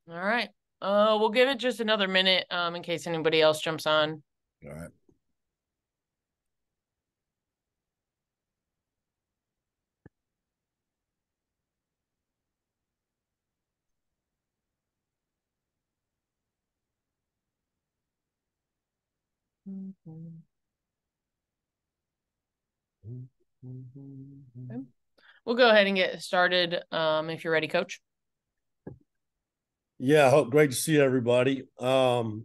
All right. We'll give it just another minute, in case anybody else jumps on. All right. Okay. We'll go ahead and get started, if you're ready, Coach. Yeah, great to see everybody. I'm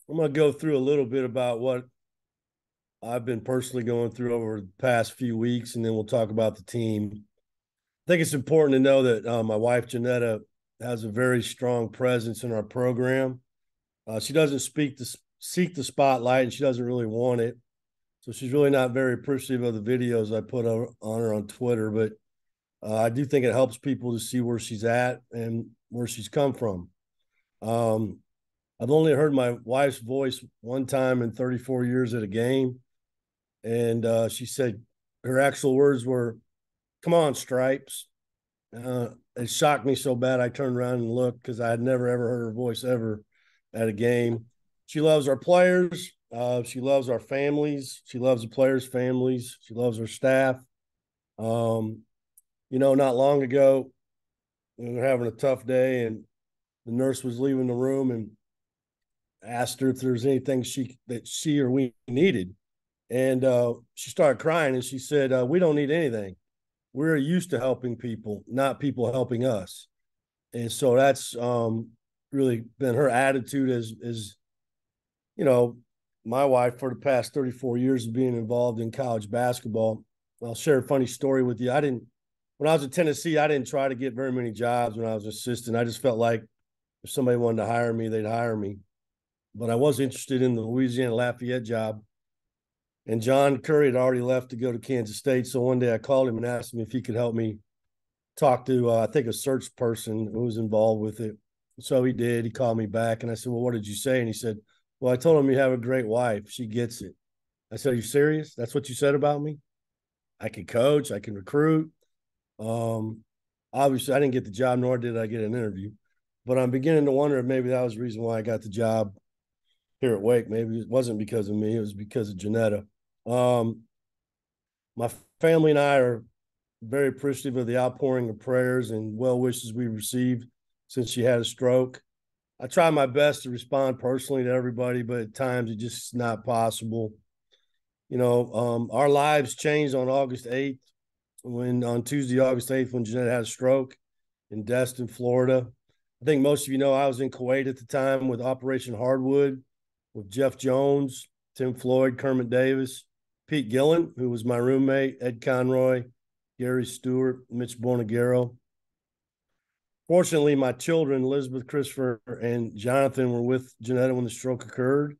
going to go through a little bit about what I've been personally going through over the past few weeks, and then we'll talk about the team. I think it's important to know that my wife, Janetta, has a very strong presence in our program. She doesn't seek the spotlight, and she doesn't really want it. So she's really not very appreciative of the videos I put on her on Twitter, but I do think it helps people to see where she's at and where she's come from. Um, I've only heard my wife's voice one time in 34 years at a game, and she said her actual words were, "Come on, Stripes." It shocked me so bad I turned around and looked because I had never ever heard her voice ever at a game. She loves our players. She loves our families. She loves the players' families. She loves our staff. Um, not long ago, we were having a tough day, and the nurse was leaving the room and asked her if there was anything she or we needed, and she started crying and she said, "We don't need anything. We're used to helping people, not people helping us." And so that's really been her attitude as you know my wife for the past 34 years of being involved in college basketball. I'll share a funny story with you. I didn't When I was at Tennessee, I didn't try to get very many jobs when I was an assistant. I just felt like if somebody wanted to hire me, they'd hire me. But I was interested in the Louisiana Lafayette job. And John Curry had already left to go to Kansas State. So one day I called him and asked him if he could help me talk to, I think, a search person who was involved with it. So he did. He called me back and I said, "Well, what did you say?" And he said, "Well, I told him you have a great wife. She gets it." I said, "Are you serious? That's what you said about me? I can coach, I can recruit." Um, Obviously, I didn't get the job, nor did I get an interview. But I'm beginning to wonder if maybe that was the reason why I got the job here at Wake. Maybe it wasn't because of me, it was because of Janetta. Um, my family and I are very appreciative of the outpouring of prayers and well wishes we received since she had a stroke. I try my best to respond personally to everybody, but at times it's just not possible. Our lives changed on August 8th, on Tuesday, August 8th, when Jeanette had a stroke in Destin, Florida. I think most of you know I was in Kuwait at the time with Operation Hardwood with Jeff Jones, Tim Floyd, Kermit Davis, Pete Gillen, who was my roommate, Ed Conroy, Gary Stewart, Mitch Bonagero. Fortunately, my children, Elizabeth, Christopher, and Jonathan, were with Janetta when the stroke occurred,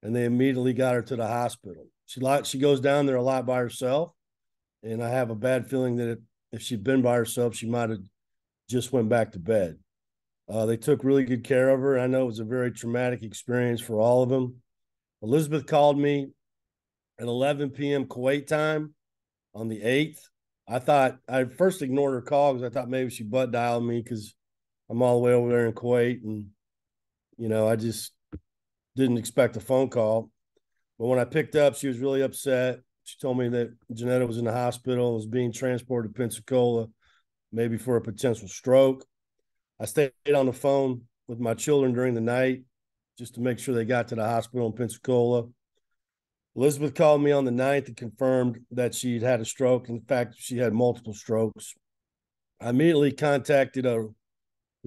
and they immediately got her to the hospital. She goes down there a lot by herself, and I have a bad feeling that if she'd been by herself, she might have just went back to bed. They took really good care of her. I know it was a very traumatic experience for all of them. Elizabeth called me at 11 p.m. Kuwait time on the 8th. I first ignored her call because I thought maybe she butt dialed me because I'm all the way over there in Kuwait, and I just didn't expect a phone call. But when I picked up, she was really upset. She told me that Janetta was in the hospital and was being transported to Pensacola, maybe for a potential stroke. I stayed on the phone with my children during the night just to make sure they got to the hospital in Pensacola. Elizabeth called me on the 9th and confirmed that she'd had a stroke. In fact, she had multiple strokes. I immediately contacted the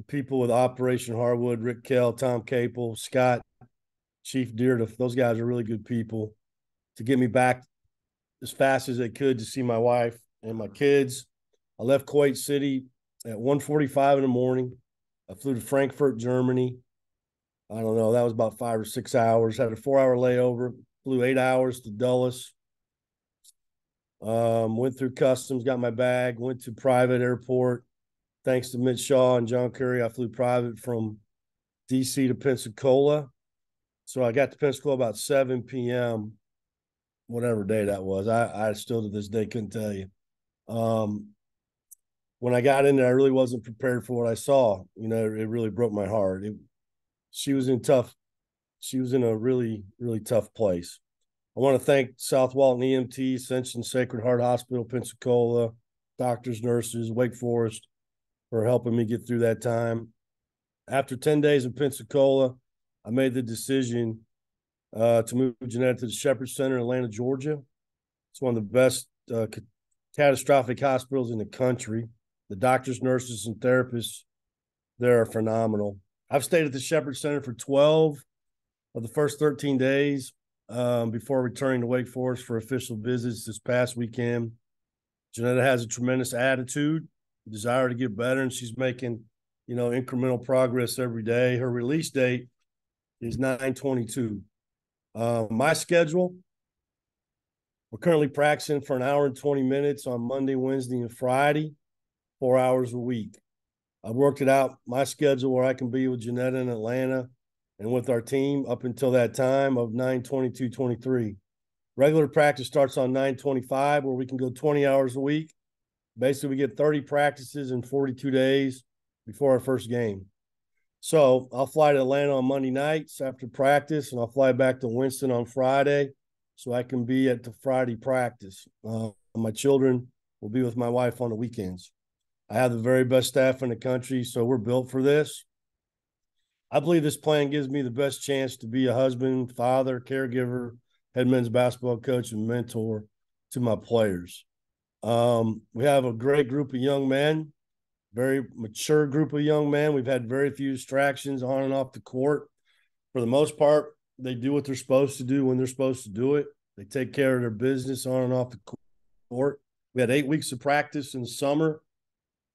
people with Operation Harwood, Rick Kell, Tom Capel, Scott, Chief Deerda. Those guys are really good people to get me back as fast as they could to see my wife and my kids. I left Kuwait City at 1:45 in the morning. I flew to Frankfurt, Germany. I don't know, that was about 5 or 6 hours. Had a 4 hour layover, flew 8 hours to Dulles. Went through customs, got my bag, went to private airport. Thanks to Mitch Shaw and John Curry, I flew private from DC to Pensacola. So I got to Pensacola about 7 p.m., whatever day that was. I still to this day couldn't tell you. Um, when I got in there, I really wasn't prepared for what I saw. You know, it really broke my heart. She was in tough. She was in a really, really tough place. I want to thank South Walton EMT, Ascension Sacred Heart Hospital, Pensacola, doctors, nurses, Wake Forest for helping me get through that time. After 10 days in Pensacola, I made the decision to move Jeanette to the Shepherd Center in Atlanta, Georgia. It's one of the best catastrophic hospitals in the country. The doctors, nurses, and therapists there are phenomenal. I've stayed at the Shepherd Center for 12 of the first 13 days before returning to Wake Forest for official visits this past weekend. Janetta has a tremendous attitude, desire to get better, and she's making, incremental progress every day. Her release date is 9/22. My schedule, we're currently practicing for an hour and 20 minutes on Monday, Wednesday, and Friday, 4 hours a week. I've worked it out, my schedule, where I can be with Janetta in Atlanta and with our team up until that time of 9/22/23. Regular practice starts on 9/25, where we can go 20 hours a week. Basically, we get 30 practices in 42 days before our first game. So I'll fly to Atlanta on Monday nights after practice, and I'll fly back to Winston on Friday so I can be at the Friday practice. My children will be with my wife on the weekends. I have the very best staff in the country, so we're built for this. I believe this plan gives me the best chance to be a husband, father, caregiver, head men's basketball coach, and mentor to my players. We have a great group of young men, very mature group of young men. We've had very few distractions on and off the court. For the most part, they do what they're supposed to do when they're supposed to do it. They take care of their business on and off the court. We had 8 weeks of practice in the summer,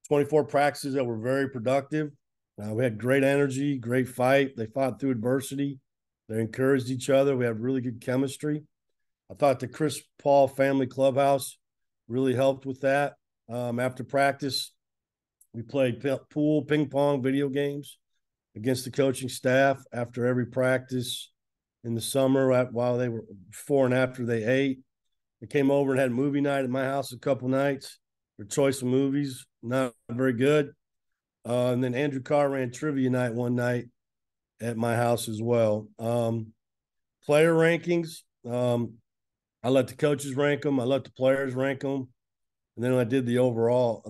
24 practices that were very productive. We had great energy, great fight. They fought through adversity. They encouraged each other. We had really good chemistry. I thought the Chris Paul family clubhouse really helped with that. After practice, we played pool, ping pong, video games against the coaching staff after every practice in the summer while they were before and after they ate. They came over and had movie night at my house a couple nights. Their choice of movies, not very good. And then Andrew Carr ran trivia night one night at my house as well. Player rankings, I let the coaches rank them. I let the players rank them. And then I did the overall.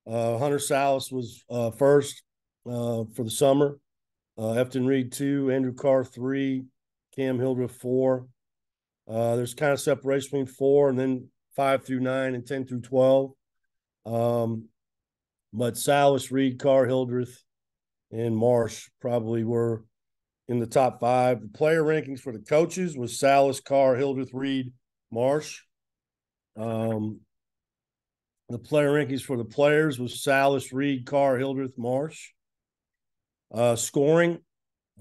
Hunter Salas was first for the summer. Efton Reed 2, Andrew Carr 3, Cam Hildreth 4. There's kind of separation between 4 and then 5 through 9 and 10 through 12. But Salas, Reed, Carr, Hildreth, and Marsh probably were in the top 5. The player rankings for the coaches was Salas, Carr, Hildreth, Reed, Marsh. The player rankings for the players was Salas, Reed, Carr, Hildreth, Marsh. Scoring,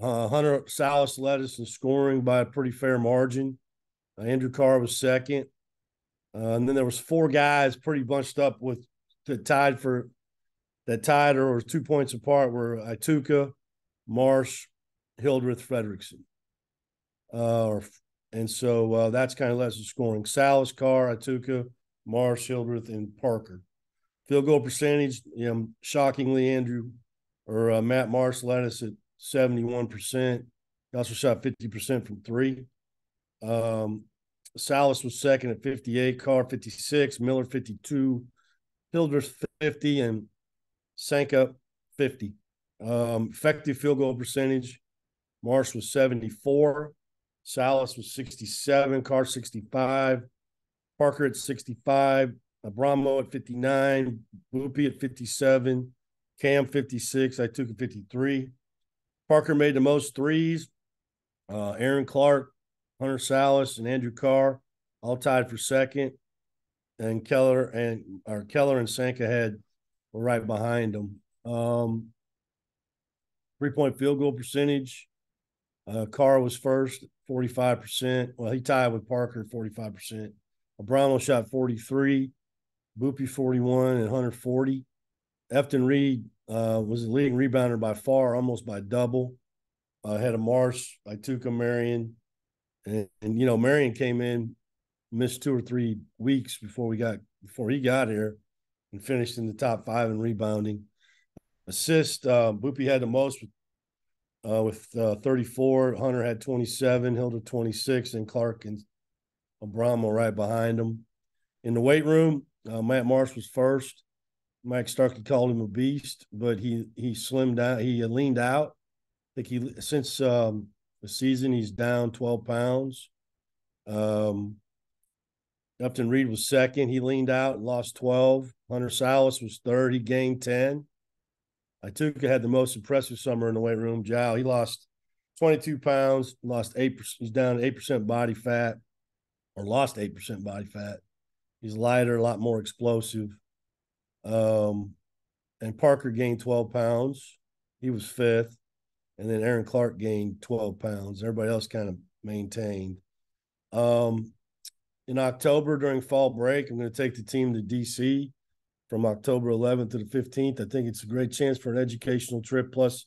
Hunter Salas led us in scoring by a pretty fair margin. Andrew Carr was second. And then there was 4 guys pretty bunched up with that tied or was 2 points apart were Ituka, Marsh, Hildreth, Fredrickson. And so that's kind of less of scoring. Salas, Carr, Ituka, Marsh, Hildreth, and Parker. Field goal percentage, shockingly, Matt Marsh led us at 71%. He also shot 50% from 3. Salas was second at 58, Carr 56, Miller 52, Hildreth 50, and Sanka 50. Effective field goal percentage, Marsh was 74, Salas was 67, Carr 65, Parker at 65, Abramo at 59, Boopy at 57, Cam 56, I took at 53. Parker made the most threes. Aaron Clark, Hunter Salas, and Andrew Carr all tied for second. And Keller and Sanka were right behind them. 3-point field goal percentage. Carr was first, 45%. Well, he tied with Parker at 45%. Abramo shot 43, Boopy 41, and Hunter 40. Efton Reed was the leading rebounder by far, almost by double. Had a Marsh, Ituka, Marion. And Marion came in, missed 2 or 3 weeks before he got here. and finished in the top 5 in rebounding. Assist, Boopy had the most with 34. Hunter had 27, Hilda 26, and Clark and Abramo right behind him. In the weight room, Matt Marsh was first. Mike Starkey called him a beast, but he slimmed down. He leaned out. I think since the season he's down 12 pounds. Upton Reed was second. He leaned out and lost 12. Hunter Salas was third. He gained 10. Ituka had the most impressive summer in the weight room. Zhao, he lost 22 pounds, lost 8%. He's down 8% body fat, or lost 8% body fat. He's lighter, a lot more explosive. And Parker gained 12 pounds. He was fifth. And then Aaron Clark gained 12 pounds. Everybody else kind of maintained. In October, during fall break, I'm going to take the team to D.C. from October 11th to the 15th. I think it's a great chance for an educational trip. Plus,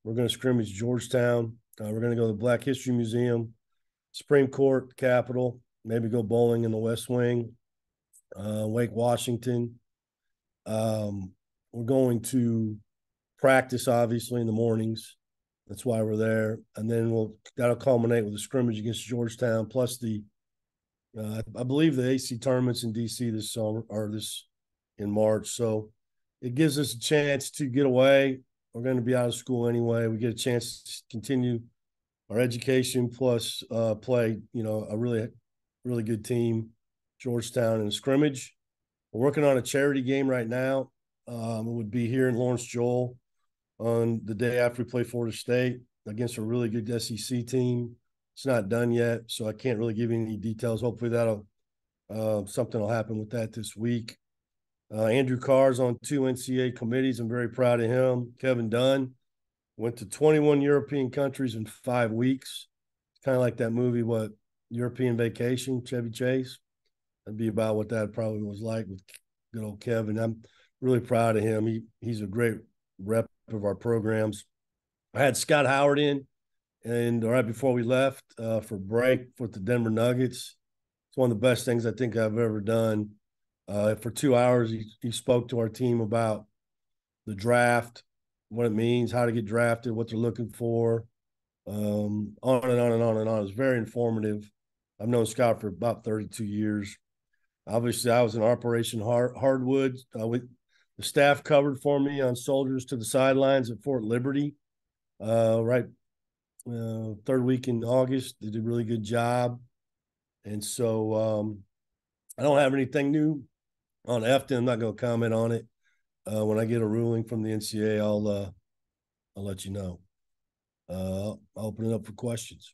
we're going to scrimmage Georgetown. We're going to go to the Black History Museum, Supreme Court, Capitol, maybe go bowling in the West Wing, Wake Washington. We're going to practice, obviously, in the mornings. That's why we're there. And then that'll culminate with a scrimmage against Georgetown, plus I believe the AC tournaments in DC this summer, or this in March. So it gives us a chance to get away. We're going to be out of school anyway. We get a chance to continue our education, plus play, a really, really good team, Georgetown, in a scrimmage. We're working on a charity game right now. It would be here in Lawrence Joel on the day after we play Florida State against a really good SEC team. It's not done yet, so I can't really give you any details. Hopefully something will happen with that this week. Andrew Carr's on 2 NCAA committees. I'm very proud of him. Kevin Dunn went to 21 European countries in 5 weeks. It's kind of like that movie, European Vacation, Chevy Chase. That'd be about what that probably was like with good old Kevin. I'm really proud of him. He's a great rep of our programs. I had Scott Howard in, and right before we left for break with the Denver Nuggets. It's one of the best things I think I've ever done. For 2 hours, he spoke to our team about the draft, what it means, how to get drafted, what they're looking for, on and on and on and on. It was very informative. I've known Scott for about 32 years. Obviously, I was in Operation Hardwood. The staff covered for me on Soldiers to the Sidelines at Fort Liberty, third week in August. They did a really good job. And so I don't have anything new on Efton. I'm not going to comment on it. When I get a ruling from the NCAA, I'll let you know. I'll open it up for questions.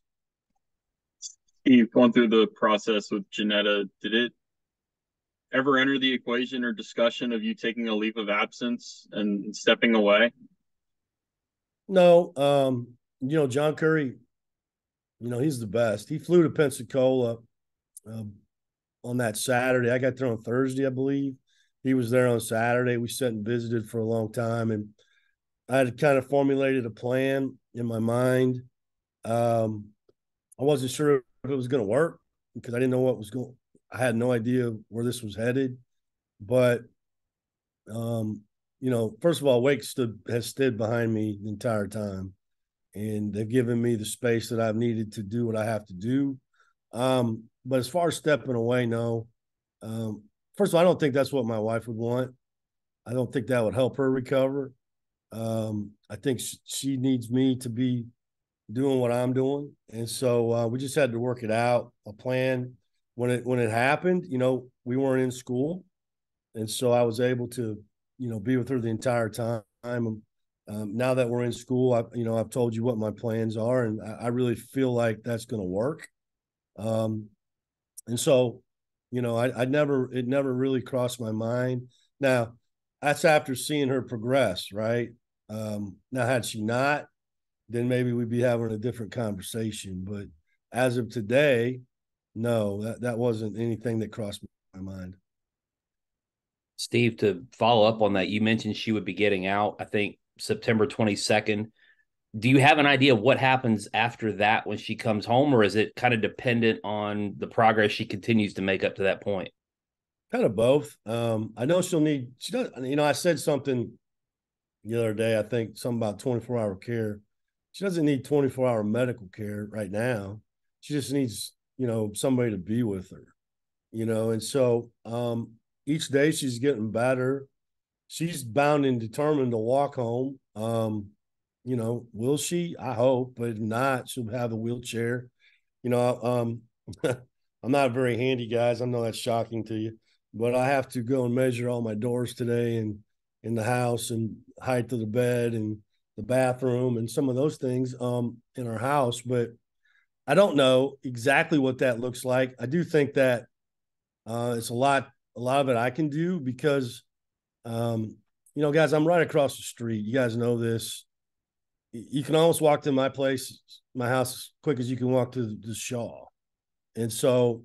Steve, going through the process with Janetta, did it ever enter the equation or discussion of you taking a leave of absence and stepping away? No. John Curry, he's the best. He flew to Pensacola on that Saturday. I got there on Thursday, I believe. He was there on Saturday. We sat and visited for a long time, and I had kind of formulated a plan in my mind. I wasn't sure if it was going to work because I didn't know what was going. I had no idea where this was headed, but first of all, Wake has stood behind me the entire time, and they've given me the space that I've needed to do what I have to do. But as far as stepping away, no. First of all, I don't think that's what my wife would want. I don't think that would help her recover. I think she needs me to be doing what I'm doing. And so we just had to work it out, a plan. When it happened, we weren't in school. And so I was able to, be with her the entire time. Now that we're in school, I've told you what my plans are, and I really feel like that's going to work. And so, it never really crossed my mind. Now, that's after seeing her progress, right? Now, had she not, then maybe we'd be having a different conversation. But as of today, no, that wasn't anything that crossed my mind. Steve, to follow up on that, you mentioned she would be getting out, I think, September 22nd. Do you have an idea of what happens after that when she comes home, or is it kind of dependent on the progress she continues to make up to that point? Kind of both. I know she does, I said something the other day, I think something about 24-hour care. She doesn't need 24-hour medical care right now. She just needs, somebody to be with her, and so each day she's getting better. She's bound and determined to walk home. Will she? I hope, but if not, she'll have a wheelchair. You know, I'm not very handy, guys. I know that's shocking to you, but I have to go and measure all my doors today and in the house and height of the bed and the bathroom and some of those things in our house. But I don't know exactly what that looks like. I do think that it's a lot of it I can do because guys, I'm right across the street. You guys know this. You can almost walk to my house, as quick as you can walk to the Shaw. And so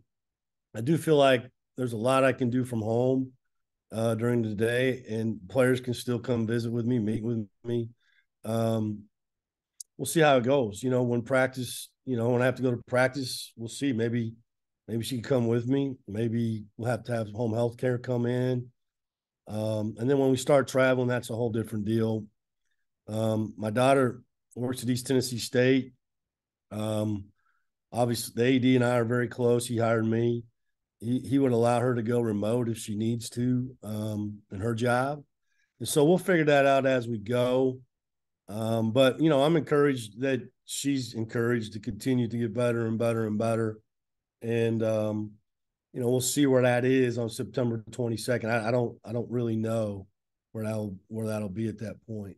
I do feel like there's a lot I can do from home during the day, and players can still come visit with me, meet with me. We'll see how it goes. When practice, when I have to go to practice, we'll see. Maybe she can come with me. Maybe we'll have to have home health care come in. And then when we start traveling, that's a whole different deal. My daughter works at East Tennessee State. Obviously, the AD and I are very close. He hired me. He would allow her to go remote if she needs to in her job. And so we'll figure that out as we go. But, I'm encouraged that she's encouraged to continue to get better and better and better. And, we'll see where that is on September 22nd. I don't really know where that'll be at that point.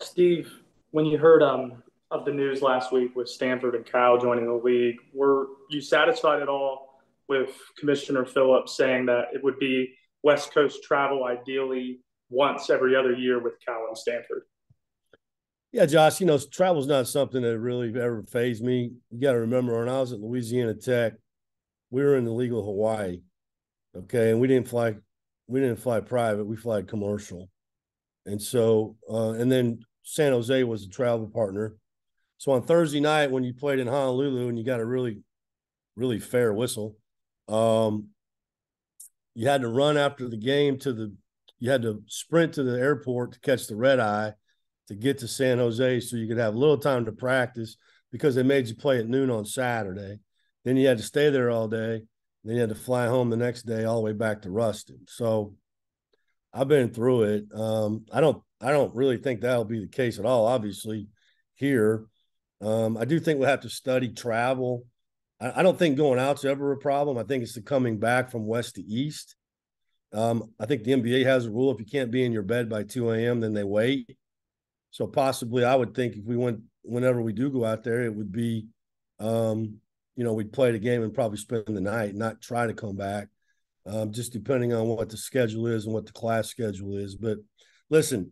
Steve, when you heard of the news last week with Stanford and Cal joining the league, were you satisfied at all with Commissioner Phillips saying that it would be West Coast travel ideally once every other year with Cal and Stanford? Yeah, Josh, travel's not something that really ever fazed me. You got to remember, when I was at Louisiana Tech, we were in the league of Hawaii, okay, and we didn't fly private, we fly commercial. And so, and then San Jose was a travel partner. So on Thursday night, when you played in Honolulu and you got a really, really fair whistle, you had to run after the game you had to sprint to the airport to catch the red eye to get to San Jose so you could have a little time to practice, because they made you play at noon on Saturday. Then you had to stay there all day. Then you had to fly home the next day all the way back to Ruston. So I've been through it. I don't really think that'll be the case at all, obviously, here. I do think we'll have to study travel. I don't think going out's ever a problem. I think it's the coming back from west to east. I think the NBA has a rule: if you can't be in your bed by 2 a.m., then they wait. So possibly I would think if whenever we do go out there, it would be, we'd play the game and probably spend the night, not try to come back, just depending on what the schedule is and what the class schedule is. But listen,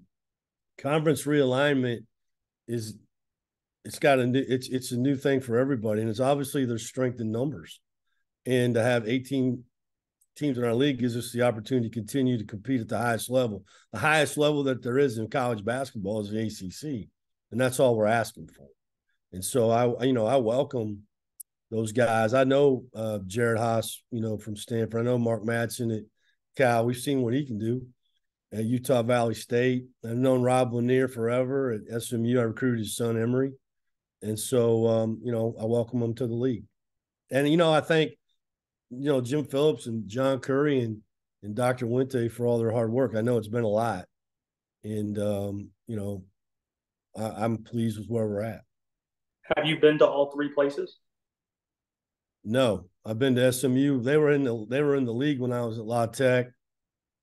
conference realignment it's a new thing for everybody. And it's obviously there's strength in numbers. And to have 18 teams in our league gives us the opportunity to continue to compete at the highest level. The highest level that there is in college basketball is the ACC, and that's all we're asking for. And so I welcome those guys. I know Jared Haas, from Stanford. I know Mark Madsen at Cal. We've seen what he can do at Utah Valley State. I've known Rob Lanier forever at SMU. I recruited his son Emory, and so I welcome him to the league. And I think Jim Phillips and John Curry and Dr. Wente for all their hard work. I know it's been a lot. And, I'm pleased with where we're at. Have you been to all three places? No, I've been to SMU. They were in the league when I was at La Tech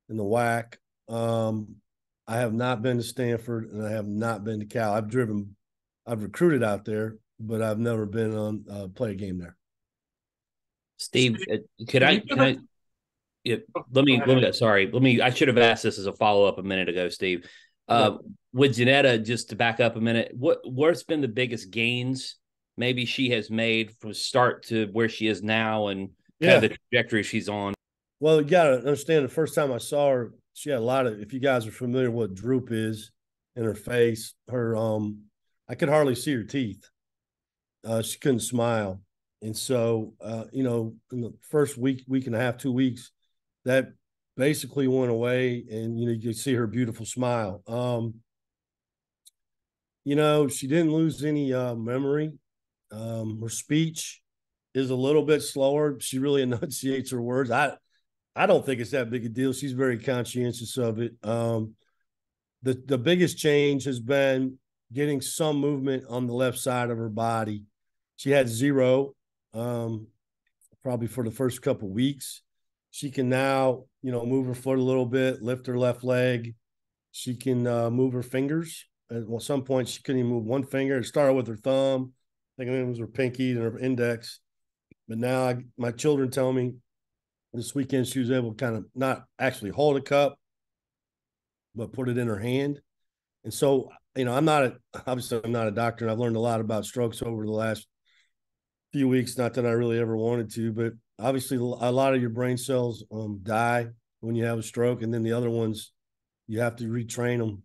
in the WAC. I have not been to Stanford, and I have not been to Cal. I've recruited out there, but I've never been on play a game there. Steve, I should have asked this as a follow-up a minute ago, Steve. With Janetta, just to back up a minute, what's been the biggest gains maybe she has made from start to where she is now, and kind of the trajectory she's on? Well, you got to understand, the first time I saw her, she had a lot of, if you guys are familiar with what droop is in her face, I could hardly see her teeth. she couldn't smile. And so, in the first week and a half, 2 weeks, that basically went away, and, you could see her beautiful smile. She didn't lose any memory. Her speech is a little bit slower. She really enunciates her words. I don't think it's that big a deal. She's very conscientious of it. The biggest change has been getting some movement on the left side of her body. She had zero, probably for the first couple of weeks. She can now, move her foot a little bit, lift her left leg. She can move her fingers. At some point, she couldn't even move one finger. It started with her thumb. I think it was her pinky and her index. But now my children tell me this weekend she was able to kind of not actually hold a cup, but put it in her hand. And so, obviously I'm not a doctor, and I've learned a lot about strokes over the last few weeks. Not that I really ever wanted to, but obviously a lot of your brain cells die when you have a stroke, and then the other ones, you have to retrain them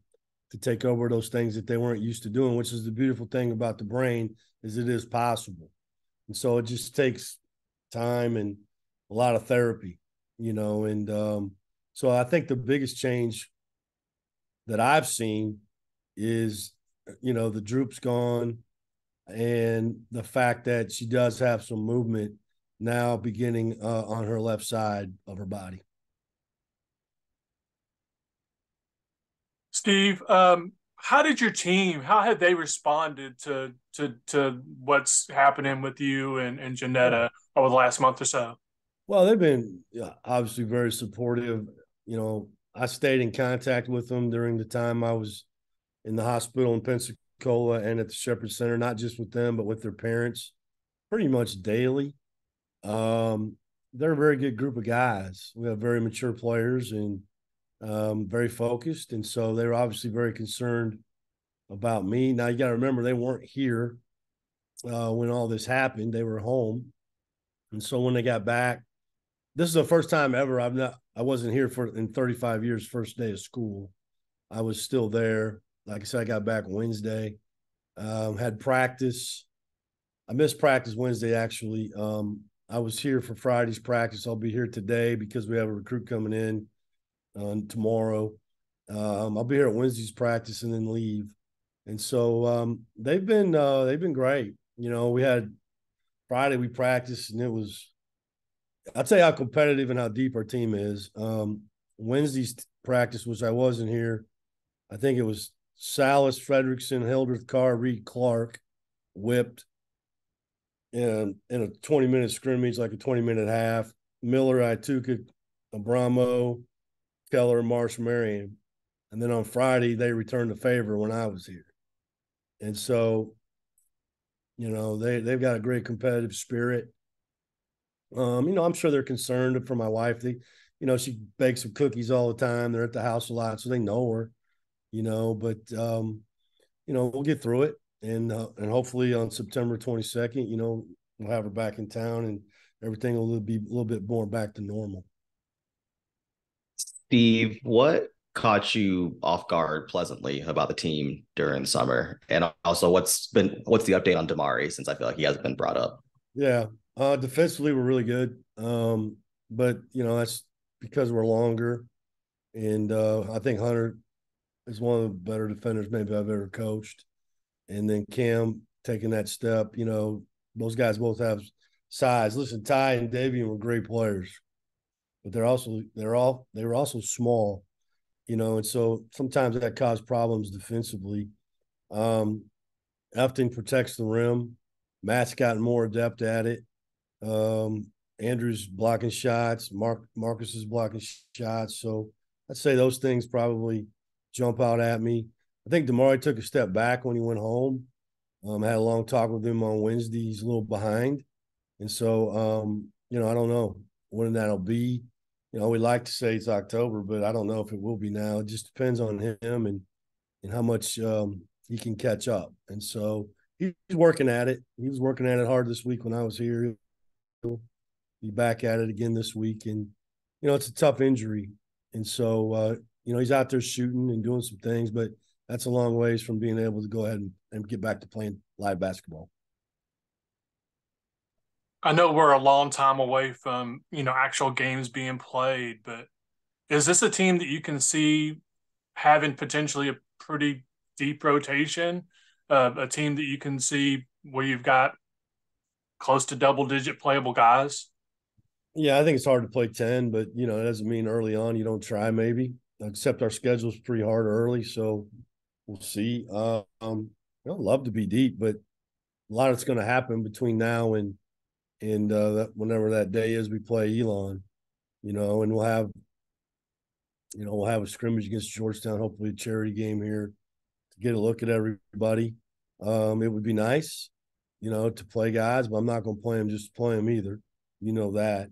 to take over those things that they weren't used to doing, which is the beautiful thing about the brain, is it is possible. And so it just takes time and a lot of therapy, and so I think the biggest change that I've seen is, the droop's gone, and the fact that she does have some movement now beginning on her left side of her body. Steve, how did your team, how had they responded to what's happening with you and Janetta over the last month or so? Well, they've been obviously very supportive. I stayed in contact with them during the time I was in the hospital in Pensacola and at the Shepherd Center, not just with them, but with their parents, pretty much daily. They're a very good group of guys. We have very mature players and very focused. And so they were obviously very concerned about me. Now, you got to remember, they weren't here when all this happened. They were home. And so when they got back, this is the first time ever I wasn't here in 35 years, first day of school. I was still there. Like I said, I got back Wednesday, had practice. I missed practice Wednesday, actually. I was here for Friday's practice. I'll be here today because we have a recruit coming in tomorrow. I'll be here at Wednesday's practice and then leave. And so they've been great. We had Friday, we practiced, and it was, I'll tell you how competitive and how deep our team is. Wednesday's practice, which I wasn't here, I think it was Salas, Fredrickson, Hildreth, Carr, Reed, Clark, whipped in a 20-minute scrimmage, like a 20-minute half. Miller, Ituka, Abramo, Keller, Marsh, Marion. And then on Friday, they returned the favor when I was here. And so, they've got a great competitive spirit. I'm sure they're concerned for my wife. She bakes some cookies all the time. They're at the house a lot, so they know her, but we'll get through it. And hopefully on September 22nd, we'll have her back in town and everything will be a little bit more back to normal. Steve, what caught you off guard pleasantly about the team during the summer? And also what's the update on Damari, since I feel like he hasn't been brought up? Yeah. Defensively, we're really good. But that's because we're longer. And I think Hunter is one of the better defenders maybe I've ever coached. And then Cam taking that step, those guys both have size. Listen, Ty and Davian were great players, but they were also small, and so sometimes that caused problems defensively. Efting protects the rim. Matt's gotten more adept at it. Andrew's blocking shots. Marcus is blocking shots. So I'd say those things probably jump out at me. I think Damari took a step back when he went home. I had a long talk with him on Wednesday. He's a little behind. And so, I don't know when that'll be. We like to say it's October, but I don't know if it will be now. It just depends on him and how much he can catch up. And so he's working at it. He was working at it hard this week when I was here. He'll be back at it again this week. And, it's a tough injury. And so, he's out there shooting and doing some things, but that's a long ways from being able to go ahead and get back to playing live basketball. I know we're a long time away from, actual games being played, but is this a team that you can see having potentially a pretty deep rotation? A team that you can see where you've got close to double-digit playable guys? Yeah, I think it's hard to play 10, but it doesn't mean early on you don't try maybe. Except our schedule's pretty hard early, so we'll see. I'd love to be deep, but a lot of it's going to happen between now and whenever that day is we play Elon, and we'll have a scrimmage against Georgetown, hopefully a charity game here to get a look at everybody. It would be nice, to play guys, but I'm not going to play them just to play them either. You know that.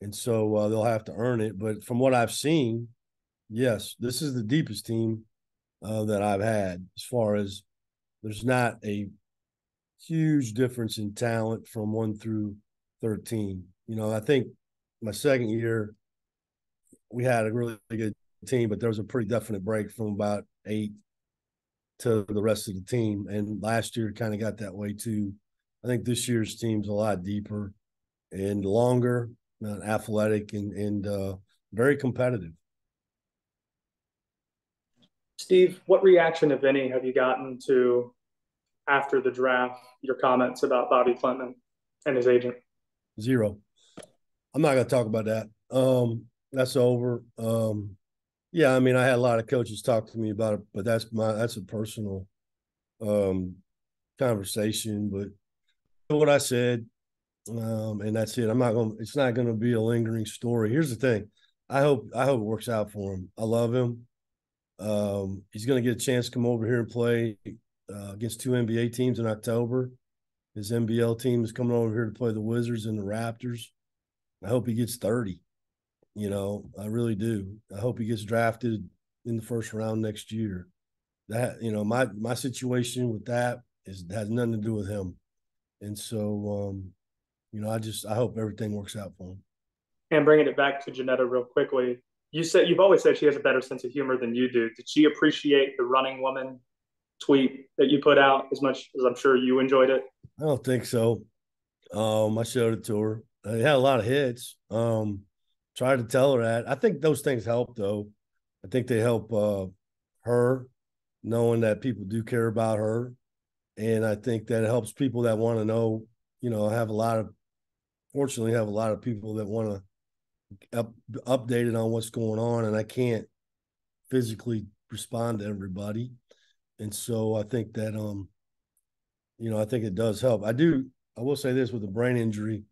And so they'll have to earn it. But from what I've seen, yes, this is the deepest team that I've had as far as there's not a huge difference in talent from 1 through 13. I think my second year, we had a really good team, but there was a pretty definite break from about 8 to the rest of the team. And last year kind of got that way too. I think this year's team's a lot deeper and longer, athletic, and very competitive. Steve, what reaction, if any, have you gotten to after the draft, your comments about Bobby Fleming and his agent? Zero. I'm not going to talk about that. That's over. Yeah, I mean, I had a lot of coaches talk to me about it, but that's a personal conversation. But what I said, and that's it. It's not going to be a lingering story. Here's the thing. I hope it works out for him. I love him. He's going to get a chance to come over here and play against 2 NBA teams in October. His NBL team is coming over here to play the Wizards and the Raptors. I hope he gets 30. I really do. I hope he gets drafted in the first round next year. That, my situation with that has nothing to do with him. And so, I hope everything works out for him. And bringing it back to Janetta real quickly, you've always said she has a better sense of humor than you do. Did she appreciate the running woman tweet that you put out as much as I'm sure you enjoyed it? I don't think so. I showed it to her. It had a lot of hits. Tried to tell her that. I think those things help, though. I think they help her, knowing that people do care about her. And I think that it helps people that want to know, fortunately have a lot of people that want to updated on what's going on, and I can't physically respond to everybody. And so I think that, I think it does help. I will say this, with the brain injury,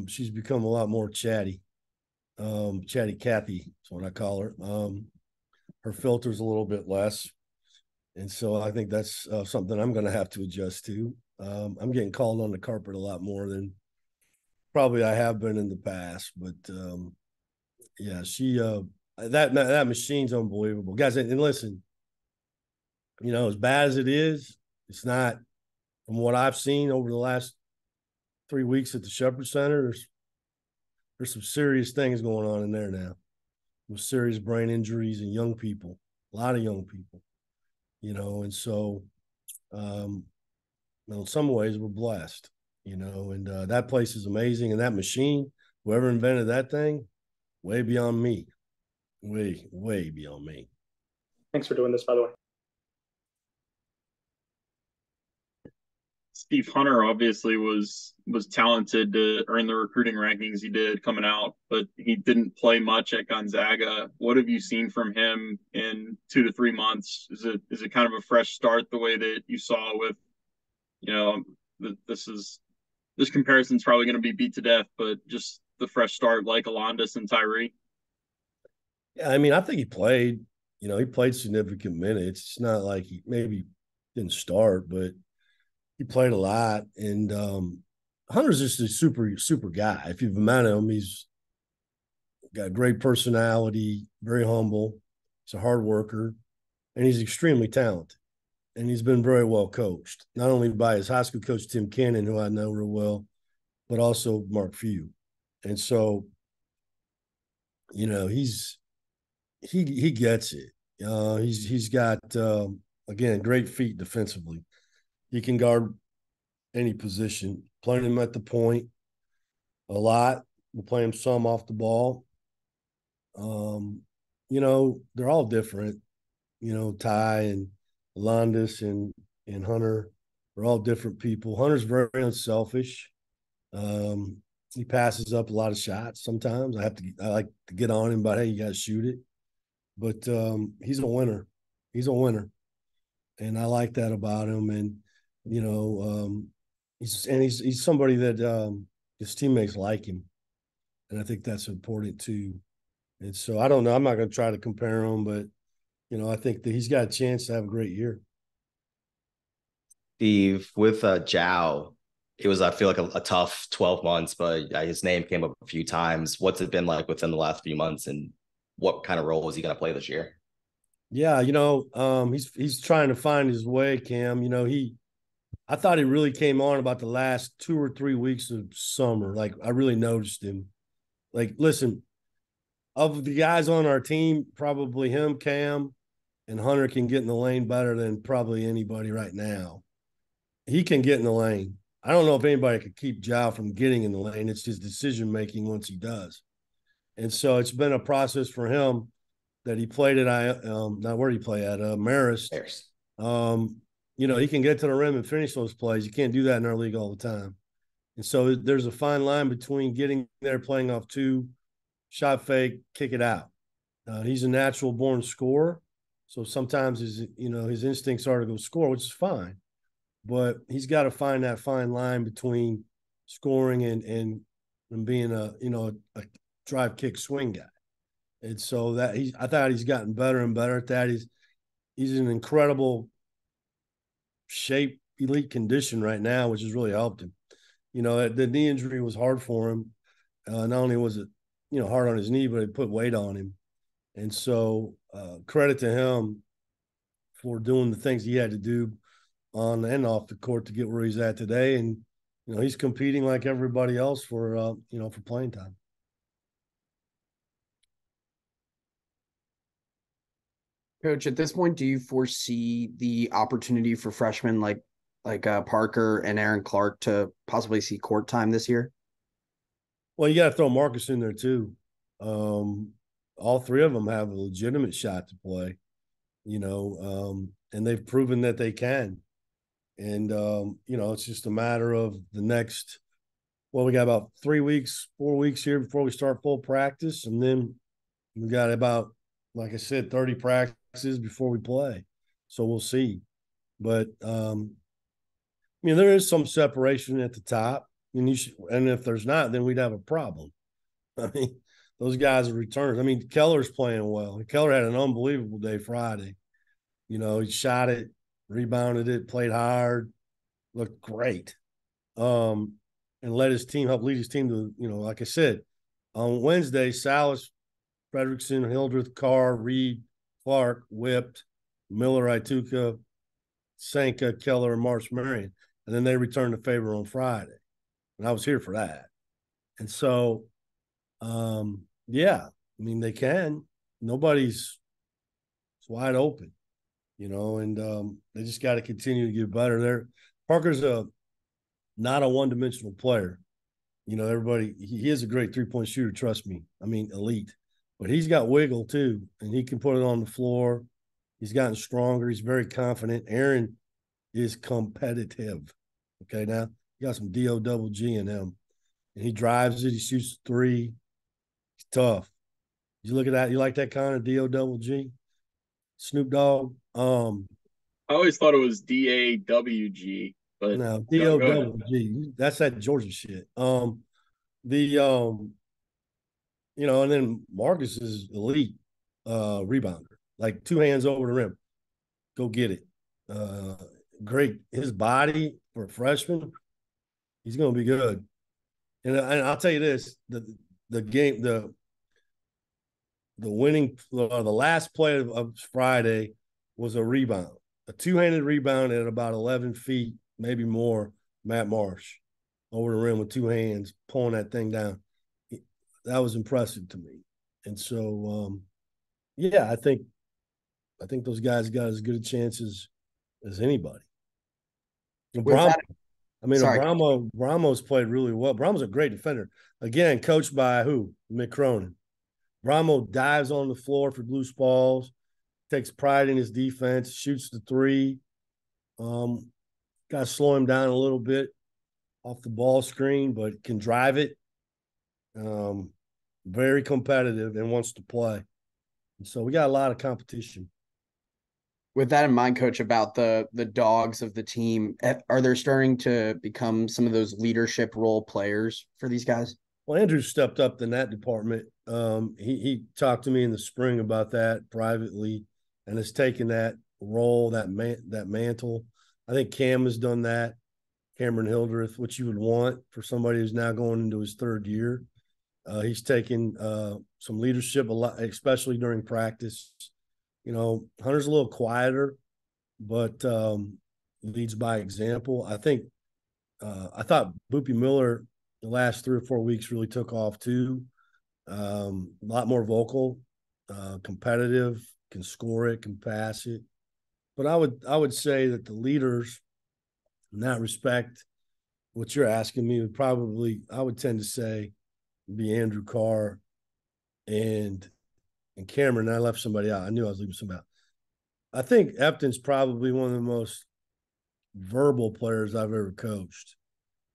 she's become a lot more chatty. Chatty Cathy is what I call her. Her filter's a little bit less. And so I think that's something I'm going to have to adjust to. I'm getting called on the carpet a lot more than probably I have been in the past. But yeah, she that machine's unbelievable, guys. And listen, as bad as it is, it's not. From what I've seen over the last 3 weeks at the Shepherd Center, there's some serious things going on in there now, with serious brain injuries and young people, a lot of young people. And so, in some ways we're blessed, and that place is amazing. And that machine, whoever invented that thing, way beyond me, way beyond me. Thanks for doing this, by the way. Steve Hunter obviously was talented to earn the recruiting rankings he did coming out, but he didn't play much at Gonzaga. What have you seen from him in 2 to 3 months? Is it kind of a fresh start the way that you saw with, this comparison's probably going to be beat to death, but just the fresh start like Alondas and Tyree? Yeah, I mean, I think he played. He played significant minutes. It's not like he maybe didn't start, but he played a lot. And Hunter's just a super, super guy. If you've met him, he's got a great personality, very humble. He's a hard worker, and he's extremely talented. And he's been very well coached, not only by his high school coach, Tim Cannon, who I know real well, but also Mark Few. And so, he gets it. He's got, again, great feet defensively. He can guard any position, playing him at the point. a lot. We'll play him some off the ball. You know, they're all different. You know, Ty and Landis and Hunter are all different people. Hunter's very unselfish. He passes up a lot of shots sometimes. I like to get on him about, hey, you got to shoot it. But he's a winner. He's a winner. And I like that about him. And, you know, he's somebody that his teammates like him. And I think that's important too. And so I don't know. I'm not going to try to compare him, but, you know, I think that he's got a chance to have a great year. Steve, with Zhao, it was, I feel like, a tough 12 months, but his name came up a few times. What's it been like within the last few months, and what kind of role is he going to play this year? Yeah, you know, he's trying to find his way, Cam. You know, I thought he really came on about the last 2 or 3 weeks of summer. Like, I really noticed him. Like, listen, of the guys on our team, probably him, Cam, and Hunter can get in the lane better than probably anybody right now. He can get in the lane. I don't know if anybody could keep Zhao from getting in the lane. It's his decision making once he does. And so it's been a process for him that he played at not where did he play at Marist. You know, he can get to the rim and finish those plays. You can't do that in our league all the time. And so there's a fine line between getting there, playing off two, shot fake, kick it out. He's a natural born scorer. So sometimes his instincts are to go score, which is fine. But he's got to find that fine line between scoring and being a drive kick swing guy. And so I thought he's gotten better and better at that. He's in incredible shape, elite condition right now, which has really helped him. You know, the knee injury was hard for him. Not only was it, hard on his knee, but it put weight on him. And so credit to him for doing the things he had to do on and off the court to get where he's at today. And, he's competing like everybody else for playing time. Coach, at this point, do you foresee the opportunity for freshmen like Parker and Aaron Clark to possibly see court time this year? Well, you got to throw Marcus in there too. All three of them have a legitimate shot to play, and they've proven that they can. And, it's just a matter of the next, we got about 4 weeks here before we start full practice. And then we got about, like I said, 30 practices before we play. So we'll see. But, there is some separation at the top. And if there's not, then we'd have a problem. I mean, those guys are returners. I mean, Keller's playing well. Keller had an unbelievable day Friday. He shot it, rebounded it, played hard, looked great. And help lead his team to, like I said, on Wednesday, Salas, Fredrickson, Hildreth, Carr, Reed, Clark, Whipped, Miller, Ituka, Sanka, Keller, and Marsh Marion. And then they returned the favor on Friday. And I was here for that. And so, they can. It's wide open, and they just got to continue to get better. Parker's not a one-dimensional player. Everybody, he is a great three-point shooter, trust me. I mean, elite. But he's got wiggle too, and he can put it on the floor. He's gotten stronger. He's very confident. Aaron is competitive. Okay, now you got some D-O-double-G in him. And he drives it. He shoots three. He's tough. You look at that. You like that kind of D-O-double-G? Snoop Dogg? I always thought it was D-A-W-G. But no, D-O-double-G. That's that Georgia shit. And then Marcus is elite rebounder. Like 2 hands over the rim. Go get it. Great. His body for a freshman, he's going to be good. And I'll tell you this, the last play of Friday was a rebound, a 2-handed rebound at about 11 feet, maybe more, Matt Marsh over the rim with 2 hands, pulling that thing down. That was impressive to me. And so, I think those guys got as good a chance as anybody. I mean, Sorry. Bramo's played really well. Bramo's a great defender. Again, coached by who? Mick Cronin. Bramo dives on the floor for loose balls, takes pride in his defense, shoots the three. Got to slow him down a little bit off the ball screen, but can drive it. Very competitive and wants to play. And so we got a lot of competition. With that in mind, Coach, about the dogs of the team, are they starting to become some of those leadership role players for these guys? Well, Andrew stepped up in that department. He talked to me in the spring about that privately, and has taken that role, that mantle. I think Cam has done that. Cameron Hildreth, which you would want for somebody who's now going into his third year. He's taken some leadership a lot, especially during practice. You know, Hunter's a little quieter, but leads by example. I thought Boopy Miller the last 3 or 4 weeks really took off too. A lot more vocal, competitive, can score it, can pass it. But I would say that the leaders in that respect, what you're asking me would probably, I would tend to say, be Andrew Carr and Cameron. I left somebody out. I knew I was leaving somebody out. I think Epton's probably one of the most verbal players I've ever coached.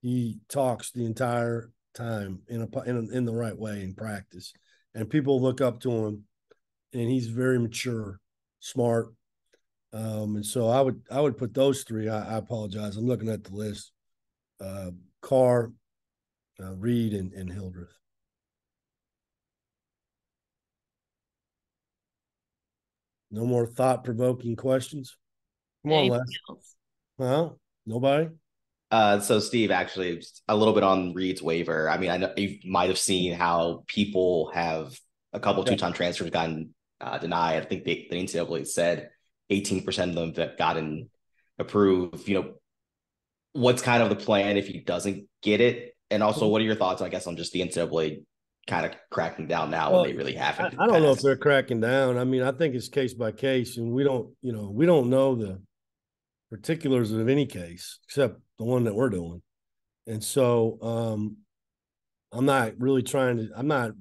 He talks the entire time in the right way in practice, and people look up to him. And he's very mature, smart, and so I would put those three. I apologize. I'm looking at the list: Carr, Reed, and Hildreth. No more thought-provoking questions? Come on, Les. Well, nobody? So Steve, actually, a little bit on Reed's waiver. I mean, I know you might have seen how people have a couple two-time transfers gotten denied. I think the NCAA said 18% of them have gotten approved. You know, what's kind of the plan if he doesn't get it? And also, what are your thoughts, I guess, on just the NCAA kind of cracking down now when they really haven't? I don't know if they're cracking down. I mean, I think it's case by case, and we don't know the particulars of any case except the one that we're doing. And so I'm not really that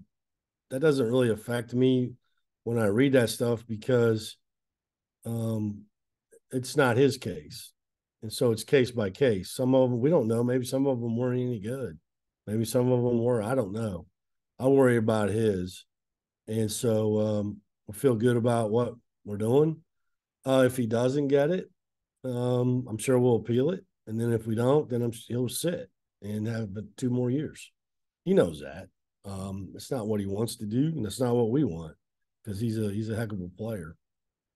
doesn't really affect me when I read that stuff because it's not his case. And so it's case by case. Some of them, we don't know. Maybe some of them weren't any good. Maybe some of them were. I don't know. I worry about his. And so I feel good about what we're doing. If he doesn't get it, I'm sure we'll appeal it. And then if we don't, then he'll sit and have 2 more years. He knows that. It's not what he wants to do, and it's not what we want because he's a heck of a player.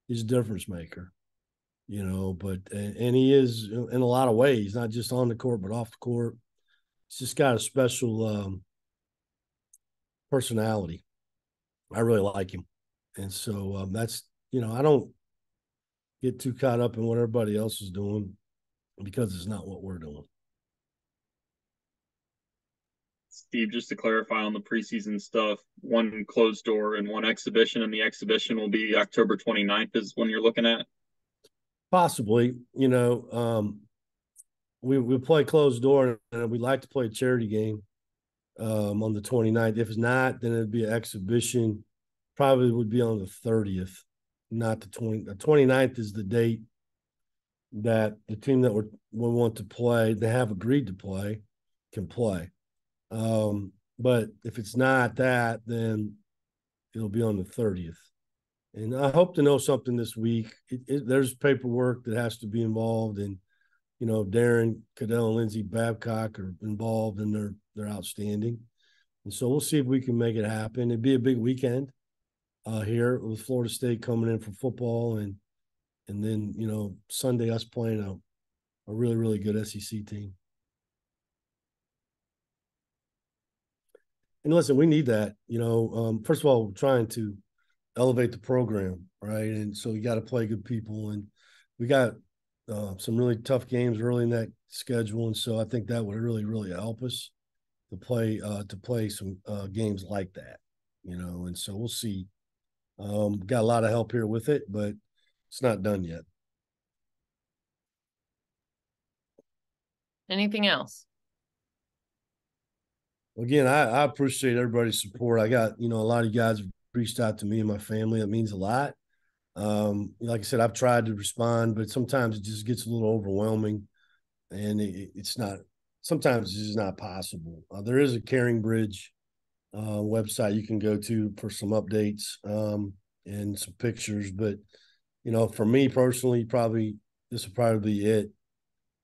He's a difference maker, you know. But and he is in a lot of ways, not just on the court but off the court. He's just got a special personality. I really like him, and so that's I don't get too caught up in what everybody else is doing because it's not what we're doing. Steve, just to clarify on the preseason stuff, one closed door and one exhibition, and the exhibition will be October 29th is when you're looking at? Possibly. We play closed door, and we'd like to play a charity game on the 29th. If it's not, then it'd be an exhibition. Probably would be on the 30th, not the 20th. The 29th is the date that the team that we want to play, they have agreed to play, can play. But if it's not that, then it'll be on the 30th. And I hope to know something this week. There's paperwork that has to be involved, and Darren Cadell and Lindsey Babcock are involved, and they're outstanding. And so we'll see if we can make it happen. It'd be a big weekend here with Florida State coming in for football, and then Sunday us playing a really, really good SEC team. And listen, we need that. First of all, we're trying to elevate the program, right? And so you got to play good people, and we got some really tough games early in that schedule, and so I think that would really, really help us to play some games like that, And so we'll see. Got a lot of help here with it, but it's not done yet. Anything else? Again, I appreciate everybody's support. I got, a lot of you guys have reached out to me and my family. That means a lot. Like I said, I've tried to respond, but sometimes it just gets a little overwhelming, and it's not. Sometimes it's just not possible. There is a Caring Bridge website you can go to for some updates and some pictures, but for me personally, this will probably be it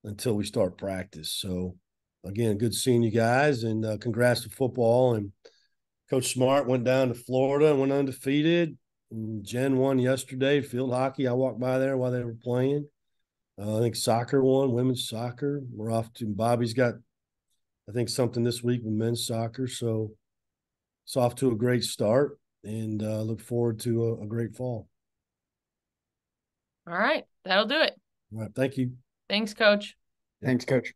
until we start practice. So, again, good seeing you guys, and congrats to football. And Coach Smart went down to Florida and went undefeated. And Jen won yesterday, field hockey. I walked by there while they were playing. I think soccer won, women's soccer. We're off to Bobby's got, I think, something this week with men's soccer. So it's off to a great start, and look forward to a great fall. All right. That'll do it. All right. Thank you. Thanks, Coach. Thanks, Coach.